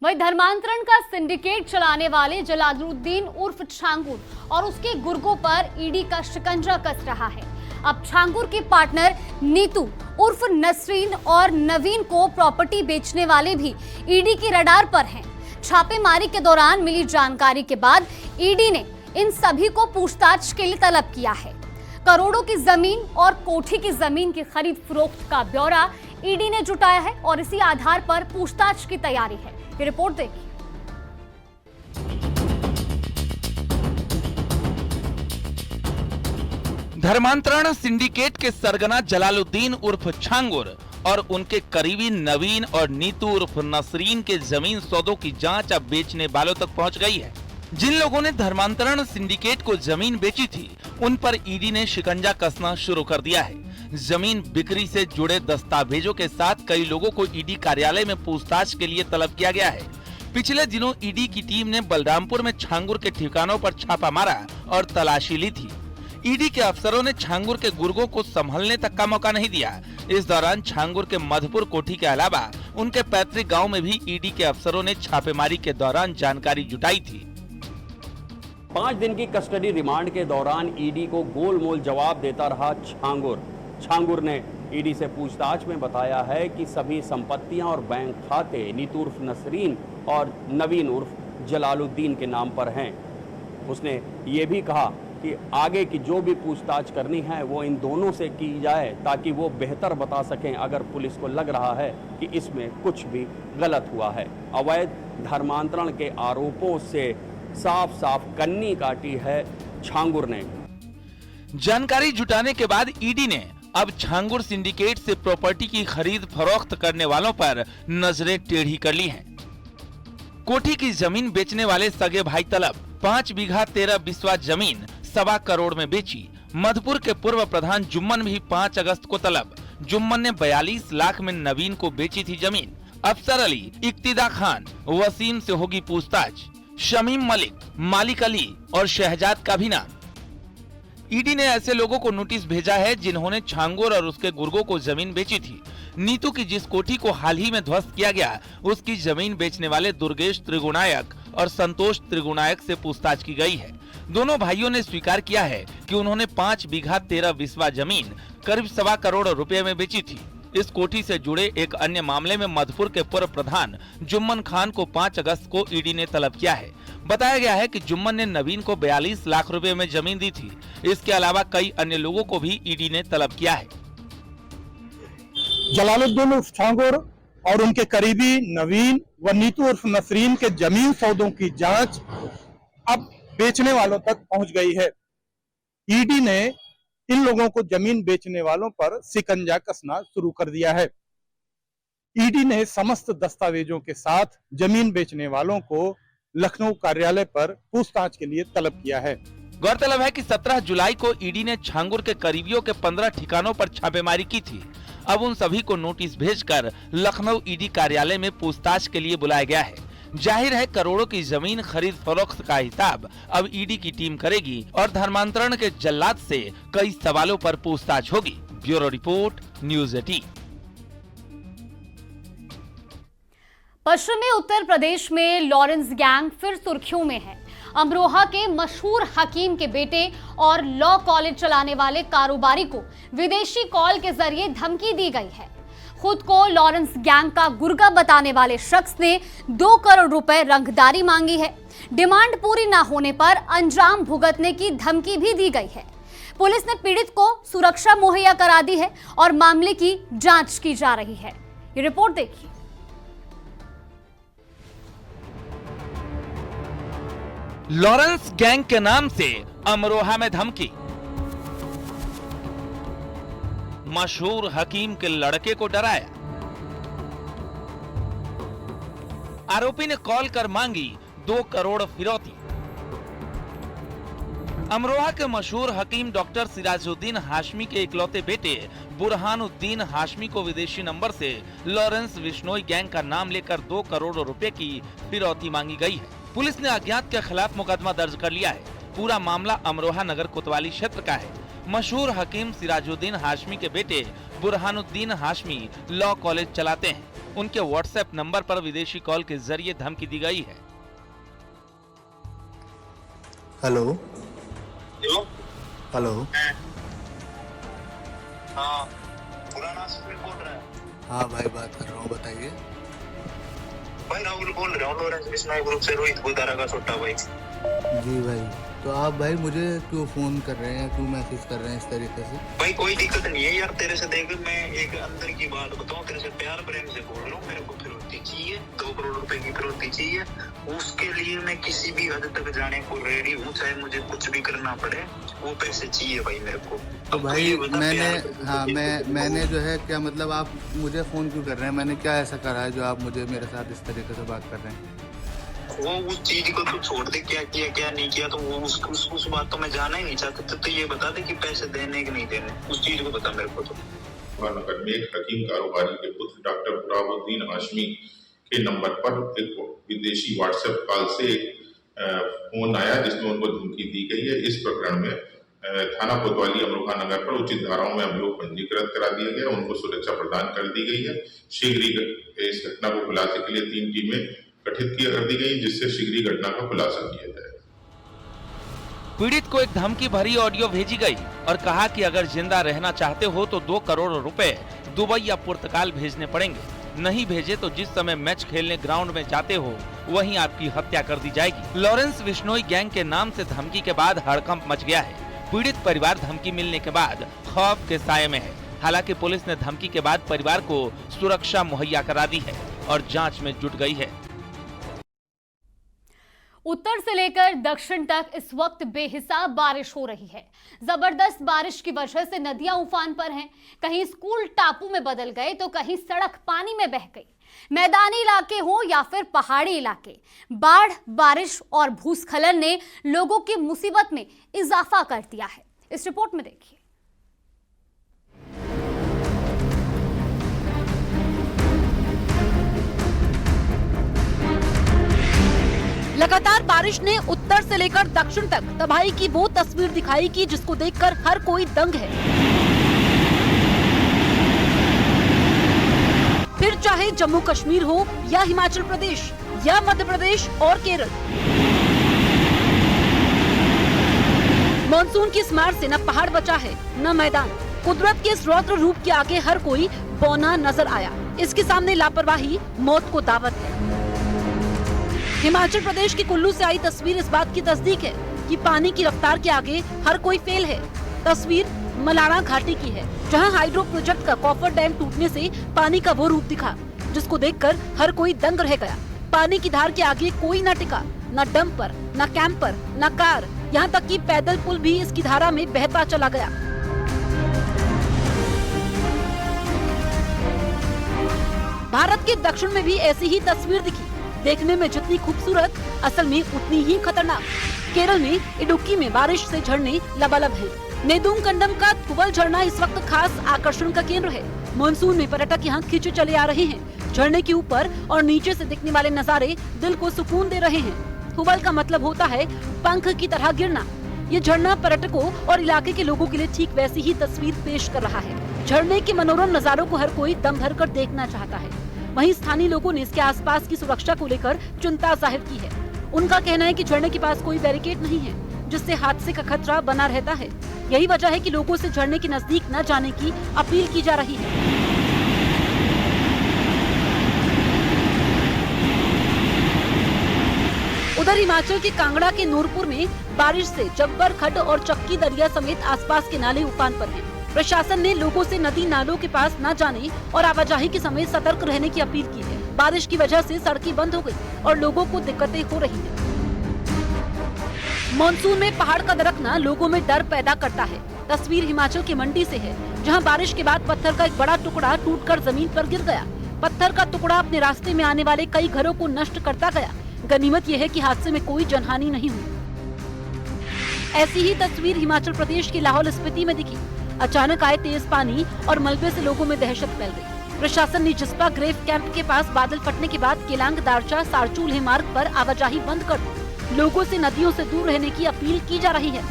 वही धर्मांतरण का सिंडिकेट चलाने वाले जलालुद्दीन उर्फ छांगुर और उसके गुर्गों पर ईडी का शिकंजा कस रहा है। अब छांगुर की पार्टनर नीतू उर्फ नसरीन और नवीन को प्रॉपर्टी बेचने वाले भी ईडी की रडार पर हैं। छापेमारी के दौरान मिली जानकारी के बाद ईडी ने इन सभी को पूछताछ के लिए तलब किया है। करोड़ों की जमीन और कोठी की जमीन की खरीद फरोख्त का ब्यौरा ईडी ने जुटाया है और इसी आधार पर पूछताछ की तैयारी है। ये रिपोर्ट देखिए। धर्मांतरण सिंडिकेट के सरगना जलालुद्दीन उर्फ छांगुर और उनके करीबी नवीन और नीतू उर्फ नसरीन के जमीन सौदों की जांच अब बेचने वालों तक पहुंच गई है। जिन लोगों ने धर्मांतरण सिंडिकेट को जमीन बेची थी, उन पर ईडी ने शिकंजा कसना शुरू कर दिया है। जमीन बिक्री से जुड़े दस्तावेजों के साथ कई लोगों को ईडी कार्यालय में पूछताछ के लिए तलब किया गया है। पिछले दिनों ईडी की टीम ने बलरामपुर में छांगुर के ठिकानों पर छापा मारा और तलाशी ली थी। ईडी के अफसरों ने छांगुर के गुर्गों को संभलने तक का मौका नहीं दिया। इस दौरान छांगुर के मधुपुर कोठी के अलावा उनके पैतृक गांव में भी ईडी के अफसरों ने छापेमारी के दौरान जानकारी जुटाई थी। 5 दिन की कस्टडी रिमांड के दौरान ईडी को गोलमोल जवाब देता रहा छांगुर ने ईडी से पूछताछ में बताया है कि सभी संपत्तियां और बैंक खाते नीतू उर्फ नसरीन और नवीन उर्फ जलालुद्दीन के नाम पर हैं। उसने ये भी कहा कि आगे की जो भी पूछताछ करनी है वो इन दोनों से की जाए ताकि वो बेहतर बता सकें अगर पुलिस को लग रहा है कि इसमें कुछ भी गलत हुआ है। अवैध धर्मांतरण के आरोपों से साफ साफ कन्नी काटी है छांगुर ने। जानकारी जुटाने के बाद ईडी ने अब छांगुर सिंडिकेट से प्रॉपर्टी की खरीद फरोख्त करने वालों पर नजरें टेढ़ी कर ली हैं। कोठी की जमीन बेचने वाले सगे भाई तलब 5 बीघा 13 बिस्वा जमीन 1.25 करोड़ में बेची। मधुपुर के पूर्व प्रधान जुम्मन भी 5 अगस्त को तलब। जुम्मन ने 42 लाख में नवीन को बेची थी जमीन। अफसर अली, इक्तिदा खान, वसीम से होगी पूछताछ। शमीम मलिक, मालिक अली और शहजाद का भी नाम। ईडी ने ऐसे लोगों को नोटिस भेजा है जिन्होंने छांगुर और उसके गुर्गों को जमीन बेची थी। नीतू की जिस कोठी को हाल ही में ध्वस्त किया गया, उसकी जमीन बेचने वाले दुर्गेश त्रिगुणायक और संतोष त्रिगुणायक से पूछताछ की गई है। दोनों भाइयों ने स्वीकार किया है कि उन्होंने 5 बीघा 13 बिस्वा जमीन करीब 1.25 करोड़ रुपए में बेची थी। इस कोठी से जुड़े एक अन्य मामले में मधुपुर के पूर्व प्रधान जुम्मन खान को 5 अगस्त को ईडी ने तलब किया है। बताया गया है कि जुम्मन ने नवीन को 42 लाख रुपए में जमीन दी थी। इसके अलावा कई अन्य लोगों को भी ईडी ने तलब किया है। जलालुद्दीन उर्फ छांगुर और उनके करीबी नवीन व नीतू उर्फ नसरीन के जमीन सौदों की जांच अब बेचने वालों तक पहुंच गई है। ईडी ने इन लोगों को जमीन बेचने वालों पर शिकंजा कसना शुरू कर दिया है। ईडी ने समस्त दस्तावेजों के साथ जमीन बेचने वालों को लखनऊ कार्यालय पर पूछताछ के लिए तलब किया है। गौरतलब है कि 17 जुलाई को ईडी ने छांगुर के करीबियों के 15 ठिकानों पर छापेमारी की थी। अब उन सभी को नोटिस भेजकर लखनऊ ईडी कार्यालय में पूछताछ के लिए बुलाया गया है। जाहिर है करोड़ों की जमीन खरीद फरोख्त का हिसाब अब ईडी की टीम करेगी और धर्मांतरण के जल्लाद से कई सवालों पर पूछताछ होगी। Bureau report, news 18। पश्चिमी उत्तर प्रदेश में लॉरेंस गैंग फिर सुर्खियों में है। अमरोहा के मशहूर हकीम के बेटे और लॉ कॉलेज चलाने वाले कारोबारी को विदेशी कॉल के जरिए धमकी दी गई है। खुद को लॉरेंस गैंग का गुर्गा बताने वाले शख्स ने 2 करोड़ रुपए रंगदारी मांगी है। डिमांड पूरी ना होने पर अंजाम भुगतने की धमकी भी दी गई है। पुलिस ने पीड़ित को सुरक्षा मुहैया करा दी है और मामले की जांच की जा रही है। ये रिपोर्ट देखिए। लॉरेंस गैंग के नाम से अमरोहा में धमकी। मशहूर हकीम के लड़के को डराया। आरोपी ने कॉल कर मांगी 2 करोड़ फिरौती। अमरोहा के मशहूर हकीम डॉक्टर सिराजुद्दीन हाशमी के इकलौते बेटे बुरहानुद्दीन हाशमी को विदेशी नंबर से लॉरेंस बिश्नोई गैंग का नाम लेकर 2 करोड़ रुपए की फिरौती मांगी गई है। पुलिस ने अज्ञात के खिलाफ मुकदमा दर्ज कर लिया है। पूरा मामला अमरोहा नगर कोतवाली क्षेत्र का है। मशहूर हकीम सिराजुद्दीन हाशमी के बेटे बुरहानुद्दीन हाशमी लॉ कॉलेज चलाते हैं। उनके व्हाट्सएप नंबर पर विदेशी कॉल के जरिए धमकी दी गई है। Hello hello. हाँ, पुराना स्कूल बोल रहा है। हाँ भाई बात कर रहा हूँ, बताइए। भाई राहुल बोल रहा हूँ, लॉरेंस बिश्नोई ग्रुप से रोहित बुदारा का छोटा भाई। जी भाई, तो आप भाई मुझे क्यों फोन कर रहे हैं, क्यों मैसेज कर रहे हैं इस तरीके से? भाई कोई दिक्कत नहीं है यार, तेरे से देख मैं एक अंदर की बात बताऊँ, तेरे से प्यार प्रेम से बोल रहा हूँ। मेरे को फिरौती चाहिए, 2 करोड़ रुपए की फिरौती चाहिए। उसके लिए मैं किसी भी हद तक जाने को रेडी हूँ, चाहे मुझे कुछ भी करना पड़े, वो पैसे चाहिए भाई मेरे को। तो भाई मैंने जो है क्या मतलब, आप मुझे फोन क्यों कर रहे हैं? मैंने क्या ऐसा करा है जो आप मुझे मेरे साथ इस तरीके से बात कर रहे हैं? वो उस चीज को तो छोड़ दे, क्या किया क्या नहीं किया, तो वो उस बात तो मैं जाना ही नहीं चाहता। तो ये बता दे कि पैसे देने कि नहीं देने, उस चीज को बता मेरे को। तो नगर में एक हकीम कारोबारी के पुत्र डॉक्टर बुराउद्दीन हाशमी के नंबर पर एक विदेशी व्हाट्सएप कॉल से फोन आया जिसमें उनको धमकी दी गई है। इस प्रकरण में थाना कोतवाली अमरोहा नगर पर उचित धाराओं में अभियोग पंजीकृत करा दिया गया, उनको सुरक्षा प्रदान कर दी गई है। शीघ्र ही इस घटना को खुलासे के लिए 3 टीमें गठित कर दी गई, जिससे शीघ्र ही घटना का खुलासा किया जाए। पीड़ित को एक धमकी भरी ऑडियो भेजी गई और कहा कि अगर जिंदा रहना चाहते हो तो 2 करोड़ रुपए दुबई या पुर्तगाल भेजने पड़ेंगे, नहीं भेजे तो जिस समय मैच खेलने ग्राउंड में जाते हो वहीं आपकी हत्या कर दी जाएगी। लॉरेंस बिश्नोई गैंग के नाम से धमकी के बाद हड़कंप मच गया है। पीड़ित परिवार धमकी मिलने के बाद खौफ के साये में है। हालांकि पुलिस ने धमकी के बाद परिवार को सुरक्षा मुहैया करा दी है और जांच में जुट गई है। उत्तर से लेकर दक्षिण तक इस वक्त बेहिसाब बारिश हो रही है। जबरदस्त बारिश की वजह से नदियां उफान पर हैं। कहीं स्कूल टापू में बदल गए तो कहीं सड़क पानी में बह गई। मैदानी इलाके हो या फिर पहाड़ी इलाके, बाढ़, बारिश और भूस्खलन ने लोगों की मुसीबत में इजाफा कर दिया है। इस रिपोर्ट में देखिए। लगातार बारिश ने उत्तर से लेकर दक्षिण तक तबाही की वो तस्वीर दिखाई कि जिसको देखकर हर कोई दंग है। फिर चाहे जम्मू कश्मीर हो या हिमाचल प्रदेश या मध्य प्रदेश और केरल, मॉनसून की इस मार से न पहाड़ बचा है न मैदान। कुदरत के इस रौद्र रूप के आगे हर कोई बौना नजर आया। इसके सामने लापरवाही मौत को दावत है। हिमाचल प्रदेश के कुल्लू से आई तस्वीर इस बात की तस्दीक है कि पानी की रफ्तार के आगे हर कोई फेल है। तस्वीर मलाना घाटी की है, जहां हाइड्रो प्रोजेक्ट का कॉफर डैम टूटने से पानी का वो रूप दिखा जिसको देखकर हर कोई दंग रह गया। पानी की धार के आगे कोई न टिका, न डंपर, न कैंपर, न कार, यहाँ तक कि पैदल पुल भी इसकी धारा में बहता चला गया। भारत के दक्षिण में भी ऐसी ही तस्वीर दिखी। देखने में जितनी खूबसूरत, असल में उतनी ही खतरनाक। केरल में इडुक्की में बारिश से झरने लबालब हैं। नेदुंगकंडम का थुवल झरना इस वक्त खास आकर्षण का केंद्र है। मानसून में पर्यटक यहाँ खींचे चले आ रहे हैं। झरने के ऊपर और नीचे से दिखने वाले नजारे दिल को सुकून दे रहे हैं। थुवल का मतलब होता है पंख की तरह गिरना। ये झरना पर्यटकों और इलाके के लोगों के लिए ठीक वैसी ही तस्वीर पेश कर रहा है। झरने के मनोरम नजारों को हर कोई दम भर कर देखना चाहता है। वहीं स्थानीय लोगों ने इसके आसपास की सुरक्षा को लेकर चिंता जाहिर की है। उनका कहना है कि झरने के पास कोई बैरिकेड नहीं है, जिससे हादसे का खतरा बना रहता है। यही वजह है कि लोगों से झरने के नजदीक न जाने की अपील की जा रही है। उधर हिमाचल के कांगड़ा के नूरपुर में बारिश से जब्बर खड्ड और चक्की दरिया समेत आसपास के नाले उफान पर हैं। प्रशासन ने लोगों से नदी नालों के पास न जाने और आवाजाही के समय सतर्क रहने की अपील की है। बारिश की वजह से सड़कें बंद हो गई और लोगों को दिक्कतें हो रही हैं। मॉनसून में पहाड़ का दरकना लोगों में डर पैदा करता है। तस्वीर हिमाचल के मंडी से है, जहां बारिश के बाद पत्थर का एक बड़ा टुकड़ा टूटकर जमीन पर गिर गया। पत्थर का टुकड़ा अपने रास्ते में आने वाले कई घरों को नष्ट करता गया। गनीमत यह है कि हादसे में कोई जनहानि नहीं हुई। ऐसी ही तस्वीर हिमाचल प्रदेश के लाहौल स्पीति में दिखी। अचानक आए तेज पानी और मलबे से लोगों में दहशत फैल गई। प्रशासन ने जिस्पा ग्रेव कैंप के पास बादल फटने के बाद केलांग दारचा सारचूल मार्ग पर आवाजाही बंद कर दी। लोगों से नदियों से दूर रहने की अपील की जा रही है।